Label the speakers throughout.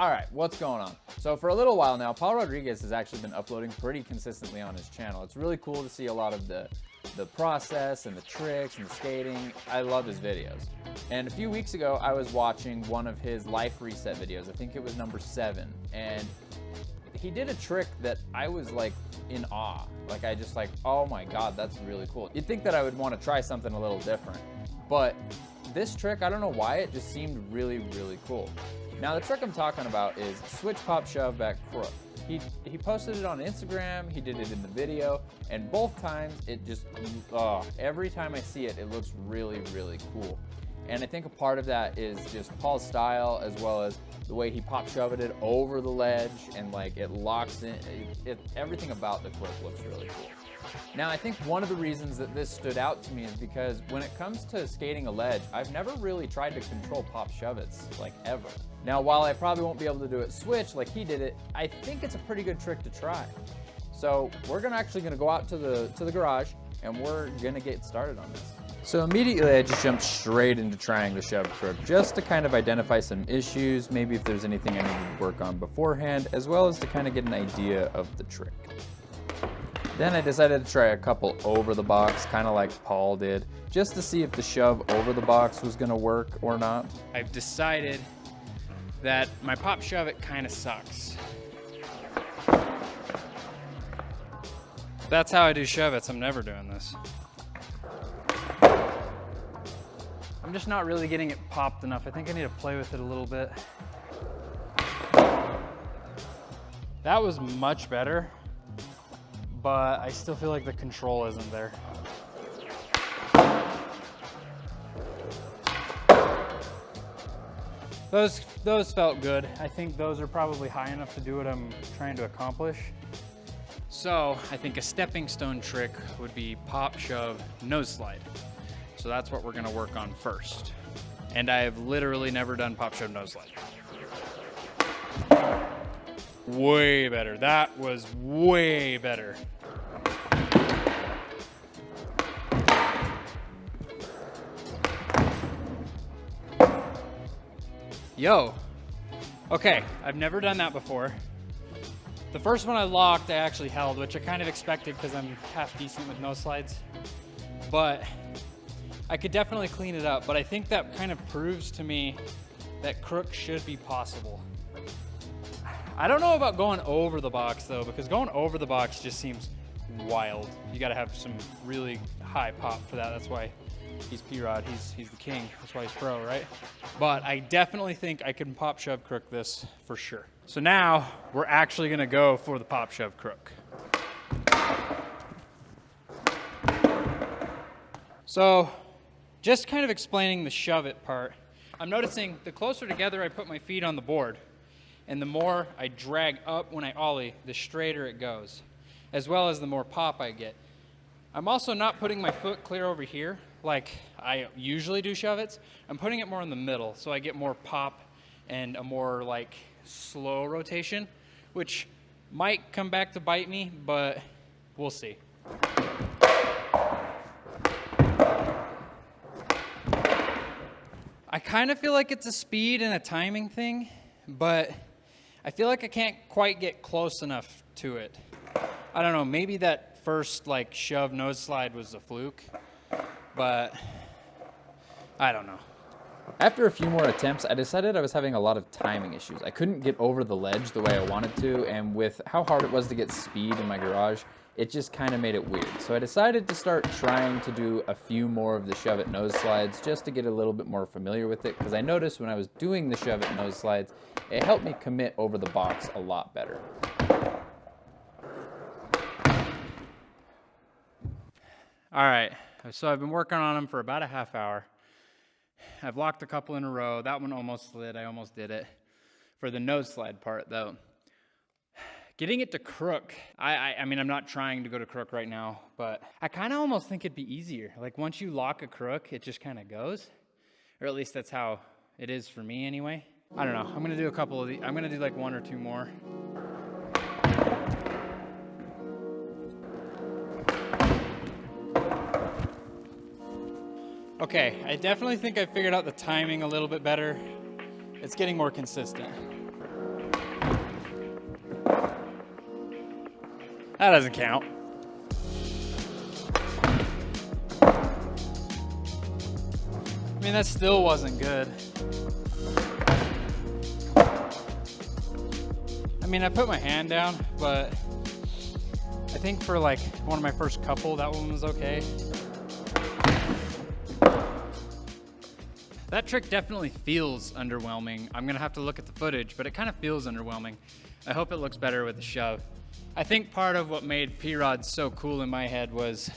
Speaker 1: All right, what's going on? So for a little while now, Paul Rodriguez has actually been uploading pretty consistently on his channel. It's really cool to see a lot of the process and the tricks and the skating. I love his videos. And a few weeks ago, I was watching one of his life reset videos. I think it was number 7. And he did a trick that I was like in awe. Like I just like, oh my God, that's really cool. You'd think that I would want to try something a little different. But this trick, I don't know why, it just seemed really, really cool. Now the trick I'm talking about is switch, pop, shove, back, crook. He posted it on Instagram, he did it in the video, and both times it just, every time I see it, it looks really, really cool. And I think a part of that is just Paul's style, as well as the way he pop shoved it over the ledge, and like it locks in, everything about the crook looks really cool. Now I think one of the reasons that this stood out to me is because when it comes to skating a ledge, I've never really tried to control pop shove-its, like ever. Now while I probably won't be able to do it switch like he did it, I think it's a pretty good trick to try. So we're actually gonna go out to the garage and we're gonna get started on this. So immediately I just jumped straight into trying the shove crook just to kind of identify some issues, maybe if there's anything I needed to work on beforehand, as well as to kind of get an idea of the trick. Then I decided to try a couple over the box, kind of like Paul did, just to see if the shove over the box was gonna work or not.
Speaker 2: I've decided that my pop shove it kind of sucks. That's how I do shove-its. I'm never doing this. I'm just not really getting it popped enough. I think I need to play with it a little bit. That was much better, but I still feel like the control isn't there. Those felt good. I think those are probably high enough to do what I'm trying to accomplish. So I think a stepping stone trick would be pop, shove, nose slide. So that's what we're gonna work on first. And I have literally never done pop, shove, nose slide. Way better. That was way better. Yo, okay, I've never done that before. The first one I locked, I actually held, which I kind of expected because I'm half decent with nose slides. But I could definitely clean it up, but I think that kind of proves to me that crook should be possible. I don't know about going over the box though, because going over the box just seems wild. You gotta have some really high pop for that. That's why he's P-Rod, he's the king. That's why he's pro, right? But I definitely think I can pop shove crook this for sure. So now we're actually gonna go for the pop shove crook. So just kind of explaining the shove it part, I'm noticing the closer together I put my feet on the board, and the more I drag up when I ollie, the straighter it goes, as well as the more pop I get. I'm also not putting my foot clear over here like I usually do shove-its. I'm putting it more in the middle so I get more pop and a more like slow rotation, which might come back to bite me, but we'll see. I kind of feel like it's a speed and a timing thing, but I feel like I can't quite get close enough to it. I don't know, maybe that first like shove nose slide was a fluke, but I don't know.
Speaker 1: After a few more attempts, I decided I was having a lot of timing issues. I couldn't get over the ledge the way I wanted to, and with how hard it was to get speed in my garage, it just kind of made it weird. So I decided to start trying to do a few more of the shove it nose slides just to get a little bit more familiar with it, because I noticed when I was doing the shove it nose slides, it helped me commit over the box a lot better.
Speaker 2: All right, so I've been working on them for about a half hour. I've locked a couple in a row. That one almost slid, I almost did it. For the nose slide part though, getting it to crook, I mean, I'm not trying to go to crook right now, but I kind of almost think it'd be easier. Like once you lock a crook, it just kind of goes, or at least that's how it is for me anyway. I don't know, I'm gonna do a couple of these. I'm gonna do like one or two more. Okay, I definitely think I figured out the timing a little bit better. It's getting more consistent. That doesn't count. I mean, that still wasn't good. I mean, I put my hand down, but I think for like one of my first couple, that one was okay. That trick definitely feels underwhelming. I'm gonna have to look at the footage, but it kind of feels underwhelming. I hope it looks better with the shove. I think part of what made P-Rod so cool in my head was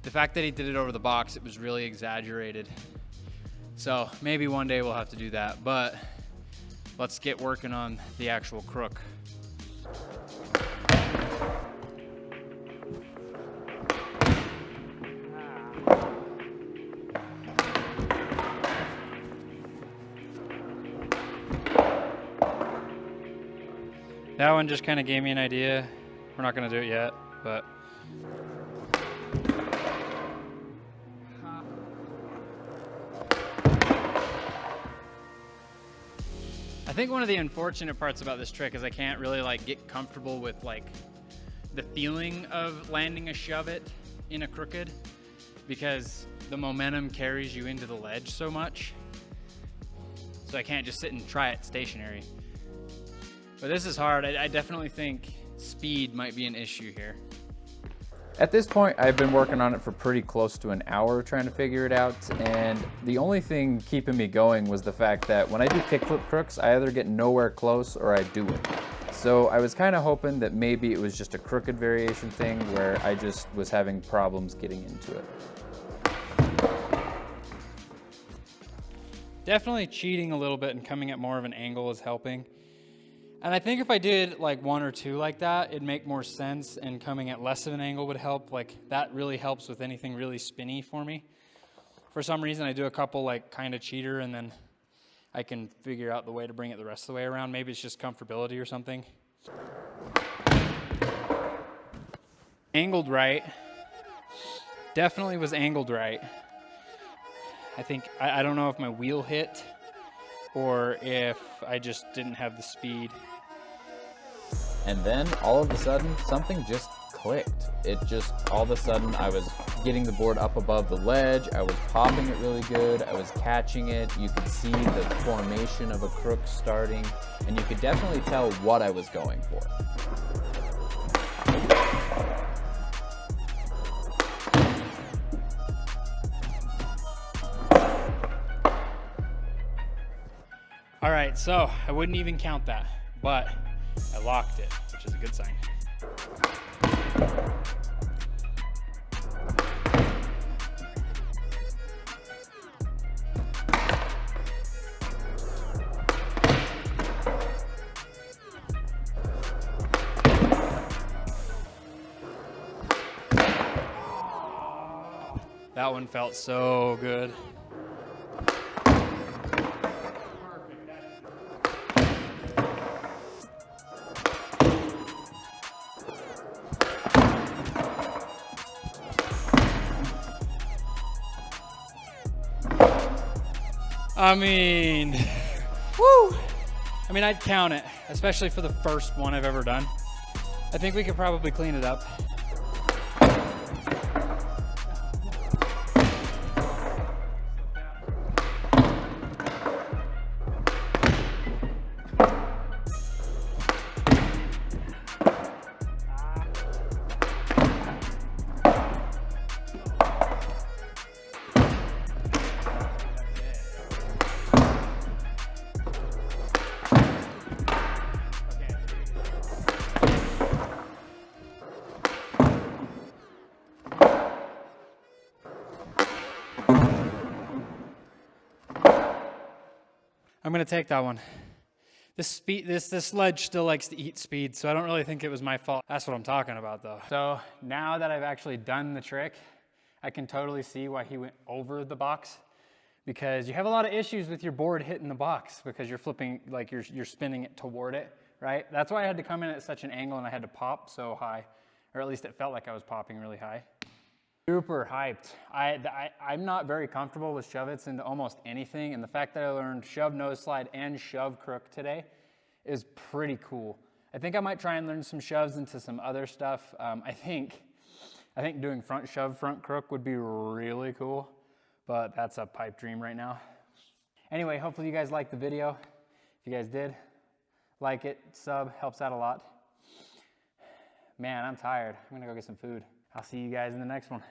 Speaker 2: the fact that he did it over the box. It was really exaggerated. So maybe one day we'll have to do that, but let's get working on the actual crook. That one just kind of gave me an idea. We're not gonna do it yet, but. I think one of the unfortunate parts about this trick is I can't really like get comfortable with like the feeling of landing a shove it in a crooked, because the momentum carries you into the ledge so much. So I can't just sit and try it stationary. But this is hard. I definitely think speed might be an issue here.
Speaker 1: At this point, I've been working on it for pretty close to an hour trying to figure it out, and the only thing keeping me going was the fact that when I do kickflip crooks, I either get nowhere close or I do it. So I was kind of hoping that maybe it was just a crooked variation thing where I just was having problems getting into it.
Speaker 2: Definitely cheating a little bit and coming at more of an angle is helping. And I think if I did like one or two like that, it'd make more sense, and coming at less of an angle would help. Like that really helps with anything really spinny for me. For some reason, I do a couple like kind of cheater, and then I can figure out the way to bring it the rest of the way around. Maybe it's just comfortability or something. Angled right. Definitely was angled right. I think, I don't know if my wheel hit or if I just didn't have the speed.
Speaker 1: And then all of a sudden, something just clicked. It just, all of a sudden, I was getting the board up above the ledge. I was popping it really good. I was catching it. You could see the formation of a crook starting, and you could definitely tell what I was going for.
Speaker 2: All right, so I wouldn't even count that, but I locked it, which is a good sign. That one felt so good. I mean, woo! I mean, I'd count it, especially for the first one I've ever done. I think we could probably clean it up. I'm gonna take that one. This ledge still likes to eat speed, so I don't really think it was my fault. That's what I'm talking about though. So now that I've actually done the trick, I can totally see why he went over the box, because you have a lot of issues with your board hitting the box because you're flipping, like you're spinning it toward it, right? That's why I had to come in at such an angle and I had to pop so high, or at least it felt like I was popping really high. Super hyped. I'm not very comfortable with shove-its into almost anything, and the fact that I learned shove nose slide and shove crook today is pretty cool. I think I might try and learn some shoves into some other stuff. I think doing front shove, front crook would be really cool, but that's a pipe dream right now. Anyway, hopefully you guys liked the video. If you guys did, like it, sub, helps out a lot. Man, I'm tired. I'm gonna go get some food. I'll see you guys in the next one.